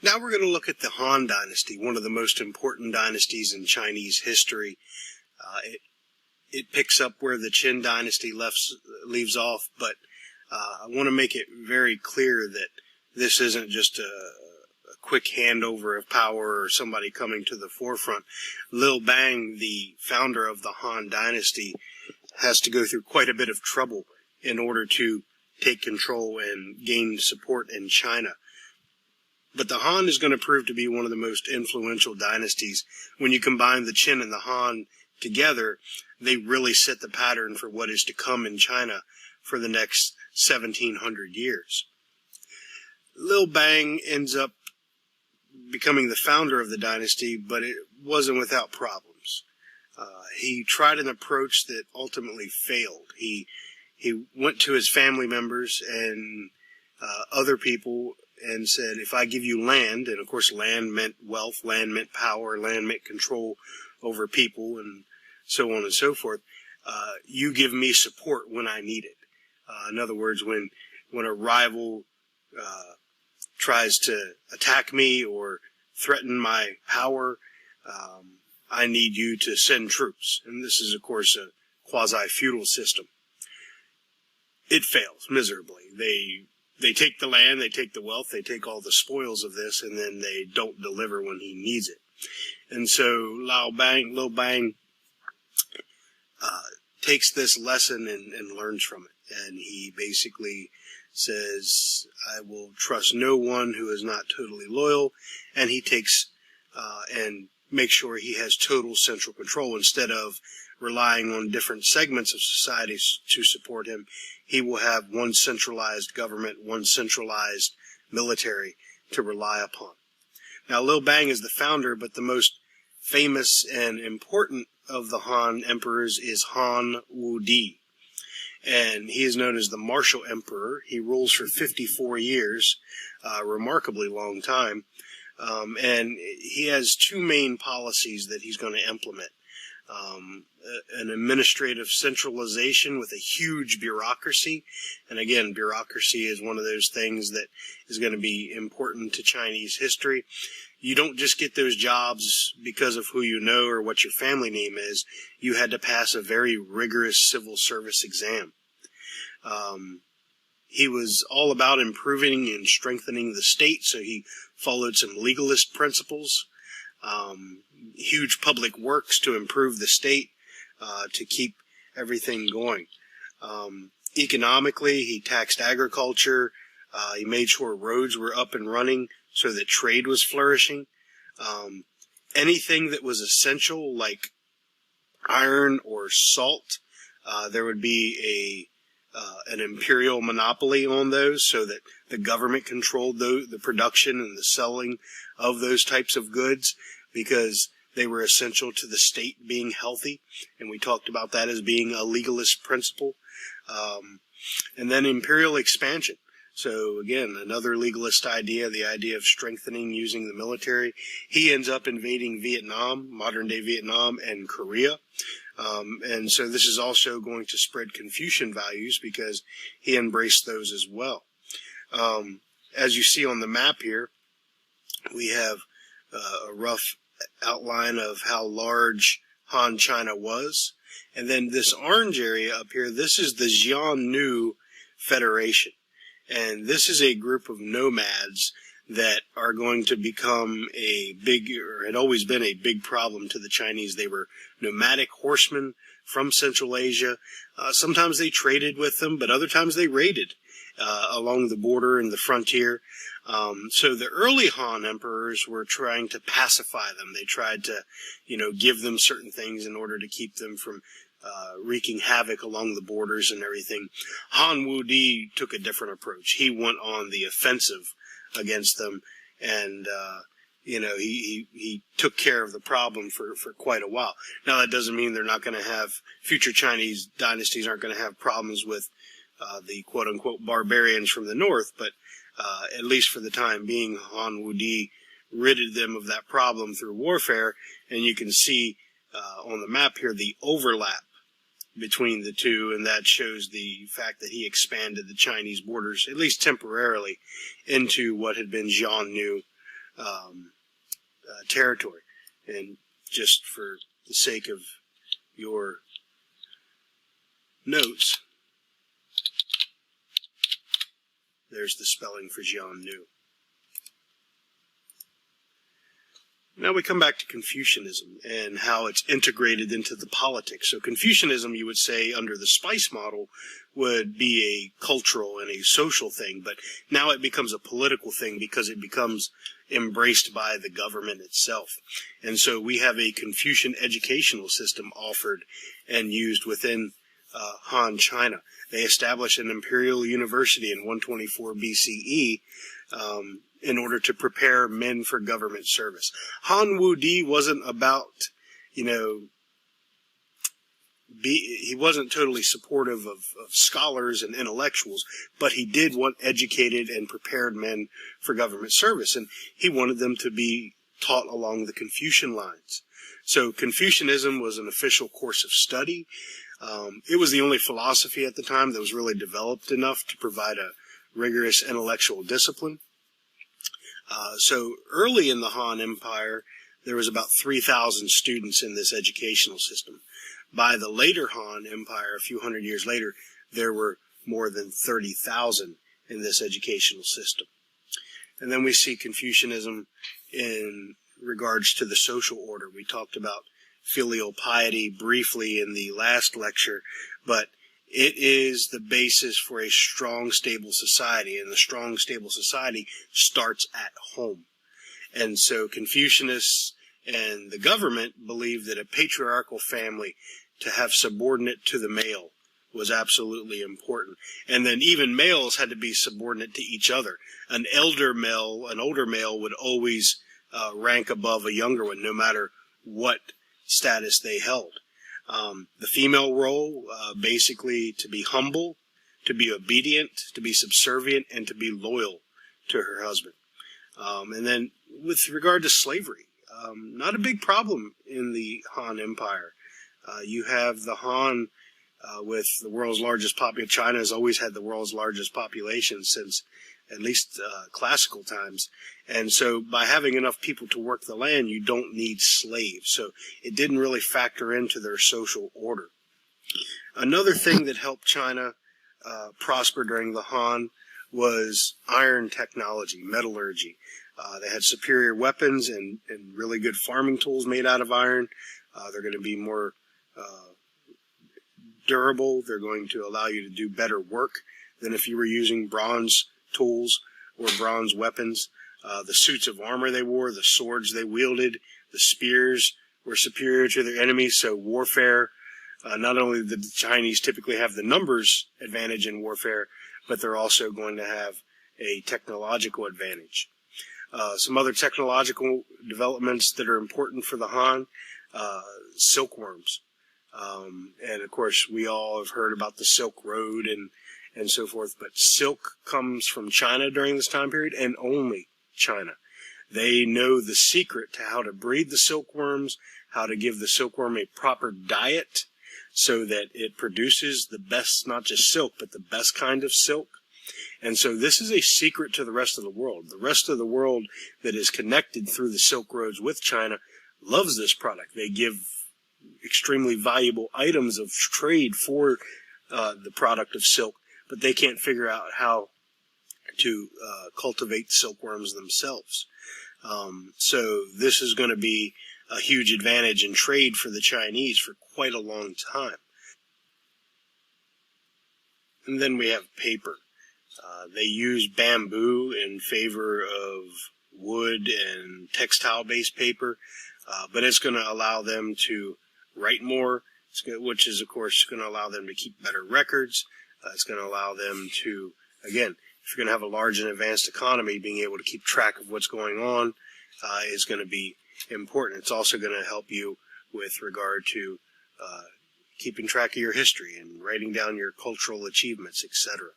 Now we're going to look at the Han Dynasty, one of the most important dynasties in Chinese history. It picks up where the Qin Dynasty leaves off, but I want to make it very clear that this isn't just a quick handover of power or somebody coming to the forefront. Liu Bang, the founder of the Han Dynasty, has to go through quite a bit of trouble in order to take control and gain support in China. But the Han is going to prove to be one of the most influential dynasties. When you combine the Qin and the Han together, they really set the pattern for what is to come in China for the next 1700 years. Liu Bang ends up becoming the founder of the dynasty, but it wasn't without problems. He tried an approach that ultimately failed. He went to his family members and other people and said, if I give you land, and of course land meant wealth, land meant power, land meant control over people, and so on and so forth, you give me support when I need it. In other words, when a rival tries to attack me or threaten my power, I need you to send troops. And this is, of course, a quasi-feudal system. It fails miserably. They take the land, they take the wealth, they take all the spoils of this, and then they don't deliver when he needs it. And so Liu Bang takes this lesson and learns from it. And he basically says, I will trust no one who is not totally loyal. And he takes and makes sure he has total central control. Instead of relying on different segments of society to support him, he will have one centralized government, one centralized military to rely upon. Now, Liu Bang is the founder, but the most famous and important of the Han emperors is Han Wudi. And he is known as the Martial Emperor. He rules for 54 years, a remarkably long time. And he has two main policies that he's going to implement. An administrative centralization with a huge bureaucracy. And again, bureaucracy is one of those things that is going to be important to Chinese history. You don't just get those jobs because of who you know or what your family name is. You had to pass a very rigorous civil service exam. He was all about improving and strengthening the state, so he followed some legalist principles. Huge public works to improve the state, to keep everything going. Economically, he taxed agriculture. He made sure roads were up and running so that trade was flourishing. Anything that was essential, like iron or salt, there would be an imperial monopoly on those, so that the government controlled the production and the selling of those types of goods, because they were essential to the state being healthy, and we talked about that as being a legalist principle. And then imperial expansion. So again, another legalist idea, the idea of strengthening using the military. He ends up invading Vietnam, modern-day Vietnam, and Korea. And so this is also going to spread Confucian values because he embraced those as well. As you see on the map here, we have a rough outline of how large Han China was. And then this orange area up here, this is the Xiongnu Federation. And this is a group of nomads that are going to become a big, or had always been a big problem to the Chinese. They were nomadic horsemen from Central Asia. Sometimes they traded with them, but other times they raided along the border and the frontier. So the early Han emperors were trying to pacify them. They tried to, give them certain things in order to keep them from wreaking havoc along the borders and everything. Han Wudi took a different approach. He went on the offensive against them, and he took care of the problem for quite a while. Now, that doesn't mean they're not going to have, future Chinese dynasties aren't going to have problems with the quote-unquote barbarians from the north, but at least for the time being, Han Wudi ridded them of that problem through warfare, and you can see on the map here the overlap between the two, and that shows the fact that he expanded the Chinese borders, at least temporarily, into what had been Xiongnu territory. And just for the sake of your notes, there's the spelling for Xiongnu. Now we come back to Confucianism and how it's integrated into the politics. So Confucianism, you would say, under the spice model, would be a cultural and a social thing, but now it becomes a political thing because it becomes embraced by the government itself. And so we have a Confucian educational system offered and used within Han China. They established an imperial university in 124 BCE in order to prepare men for government service. Han Wudi wasn't about, he wasn't totally supportive of scholars and intellectuals, but he did want educated and prepared men for government service, and he wanted them to be taught along the Confucian lines. So Confucianism was an official course of study. It was the only philosophy at the time that was really developed enough to provide a rigorous intellectual discipline. So early in the Han Empire, there was about 3,000 students in this educational system. By the later Han Empire, a few hundred years later, there were more than 30,000 in this educational system. And then we see Confucianism in regards to the social order. We talked about filial piety briefly in the last lecture, but it is the basis for a strong, stable society, and the strong, stable society starts at home. And so Confucianists and the government believed that a patriarchal family, to have subordinate to the male, was absolutely important. And then even males had to be subordinate to each other. An older male would always rank above a younger one, no matter what status they held. The female role, basically to be humble, to be obedient, to be subservient, and to be loyal to her husband. And then with regard to slavery, not a big problem in the Han Empire. You have the Han with the world's largest population. China has always had the world's largest population since at least classical times. And so by having enough people to work the land, you don't need slaves. So it didn't really factor into their social order. Another thing that helped China prosper during the Han was iron technology, metallurgy. They had superior weapons and really good farming tools made out of iron. They're going to be more durable. They're going to allow you to do better work than if you were using bronze tools or bronze weapons. The suits of armor they wore, the swords they wielded, the spears were superior to their enemies. So warfare, not only did the Chinese typically have the numbers advantage in warfare, but they're also going to have a technological advantage. Some other technological developments that are important for the Han, silkworms. And of course, we all have heard about the Silk Road and so forth, but silk comes from China during this time period, and only China. They know the secret to how to breed the silkworms, how to give the silkworm a proper diet so that it produces the best, not just silk, but the best kind of silk. And so this is a secret to the rest of the world. The rest of the world that is connected through the Silk Roads with China loves this product. They give extremely valuable items of trade for the product of silk, but they can't figure out how to cultivate silkworms themselves. So this is going to be a huge advantage in trade for the Chinese for quite a long time. And then we have paper. They use bamboo in favor of wood and textile-based paper, but it's going to allow them to write more, which is, of course, going to allow them to keep better records. It's going to allow them to, again, if you're going to have a large and advanced economy, being able to keep track of what's going on is going to be important. It's also going to help you with regard to keeping track of your history and writing down your cultural achievements, etc.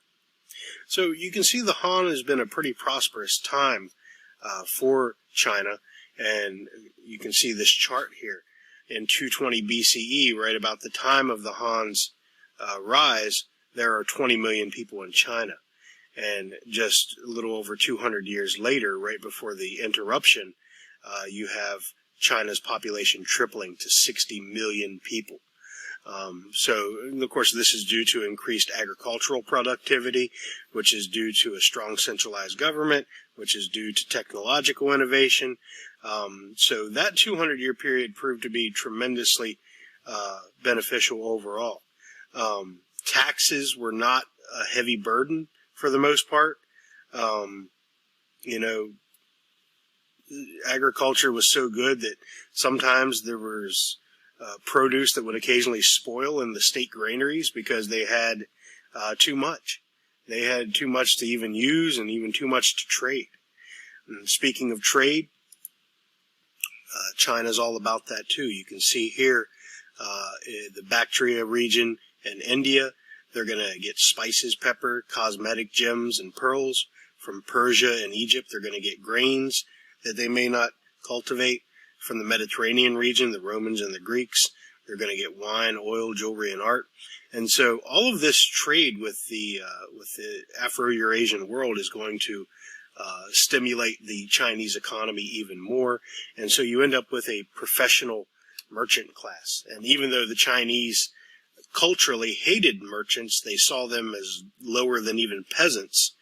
So you can see the Han has been a pretty prosperous time for China, and you can see this chart here. In 220 BCE, right about the time of the Han's rise, there are 20 million people in China. And just a little over 200 years later, right before the interruption, you have China's population tripling to 60 million people. So, of course, this is due to increased agricultural productivity, which is due to a strong centralized government, which is due to technological innovation. So that 200-year period proved to be tremendously beneficial overall. Taxes were not a heavy burden for the most part. Agriculture was so good that sometimes there was produce that would occasionally spoil in the state granaries because they had too much. They had too much to even use and even too much to trade. And speaking of trade, China's all about that too. You can see here the Bactria region and India. They're going to get spices, pepper, cosmetic gems, and pearls. From Persia and Egypt, they're going to get grains that they may not cultivate. From the Mediterranean region, the Romans and the Greeks, they're going to get wine, oil, jewelry, and art. And so all of this trade with the Afro-Eurasian world is going to stimulate the Chinese economy even more. And so you end up with a professional merchant class. And even though the Chinese culturally hated merchants, they saw them as lower than even peasants.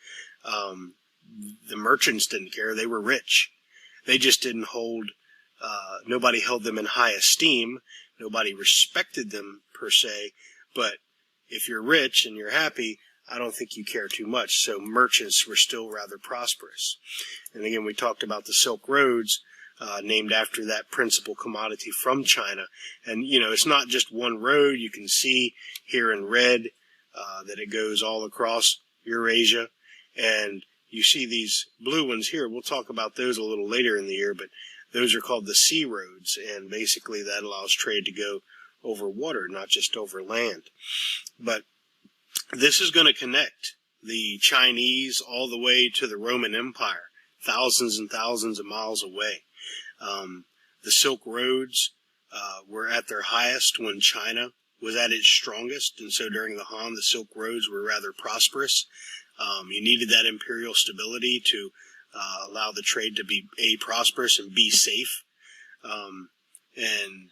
The merchants didn't care. They were rich. They just didn't hold, nobody held them in high esteem. Nobody respected them per se. But if you're rich and you're happy, I don't think you care too much. So merchants were still rather prosperous. And again, we talked about the Silk Roads, named after that principal commodity from China. And, it's not just one road. You can see here in red that it goes all across Eurasia. And you see these blue ones here. We'll talk about those a little later in the year, but those are called the sea roads. And basically that allows trade to go over water, not just over land. But this is going to connect the Chinese all the way to the Roman Empire, thousands and thousands of miles away. The Silk Roads were at their highest when China was at its strongest, and so during the Han, the Silk Roads were rather prosperous. You needed that imperial stability to allow the trade to be prosperous and b safe. And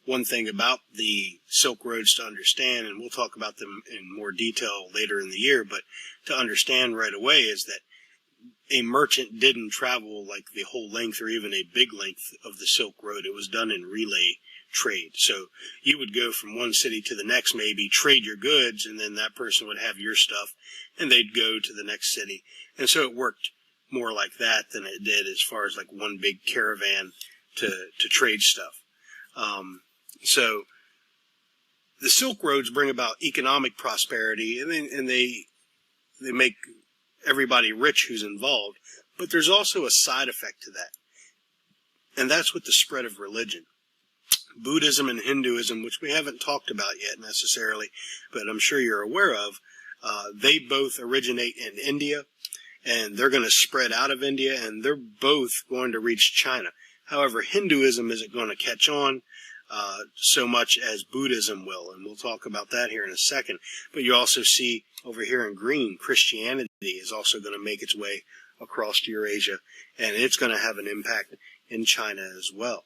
one thing about the Silk Roads to understand, and we'll talk about them in more detail later in the year, but to understand right away is that a merchant didn't travel like the whole length or even a big length of the Silk Road. It was done in relay trade. So you would go from one city to the next, maybe trade your goods, and then that person would have your stuff, and they'd go to the next city. And so it worked more like that than it did as far as like one big caravan to trade stuff. So the Silk Roads bring about economic prosperity, and they make everybody rich who's involved. But there's also a side effect to that, and that's with the spread of religion. Buddhism and Hinduism, which we haven't talked about yet necessarily, but I'm sure you're aware of, they both originate in India, and they're going to spread out of India, and they're both going to reach China. However, Hinduism isn't going to catch on so much as Buddhism will, and we'll talk about that here in a second. But you also see over here in green, Christianity is also going to make its way across Eurasia, and it's going to have an impact in China as well.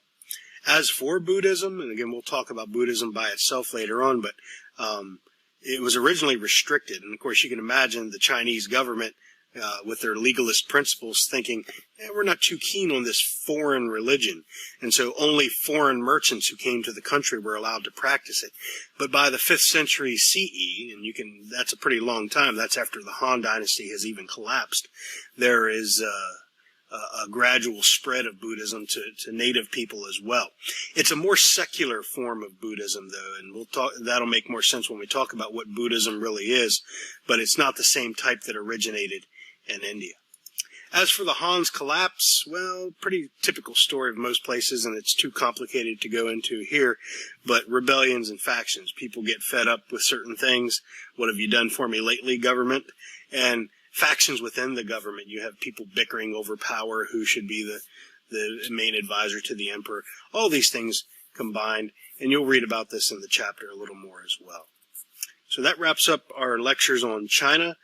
As for Buddhism, and again, we'll talk about Buddhism by itself later on, but it was originally restricted. And of course, you can imagine the Chinese government with their legalist principles thinking, we're not too keen on this foreign religion. And so only foreign merchants who came to the country were allowed to practice it. But by the 5th century CE, and that's a pretty long time, that's after the Han Dynasty has even collapsed, there is a gradual spread of Buddhism to native people as well. It's a more secular form of Buddhism, though, and that'll make more sense when we talk about what Buddhism really is, but it's not the same type that originated in India. As for the Han's collapse, well, pretty typical story of most places, and it's too complicated to go into here, but rebellions and factions. People get fed up with certain things. What have you done for me lately, government? And factions within the government. You have people bickering over power, who should be the main advisor to the emperor. All these things combined, and you'll read about this in the chapter a little more as well. So that wraps up our lectures on China.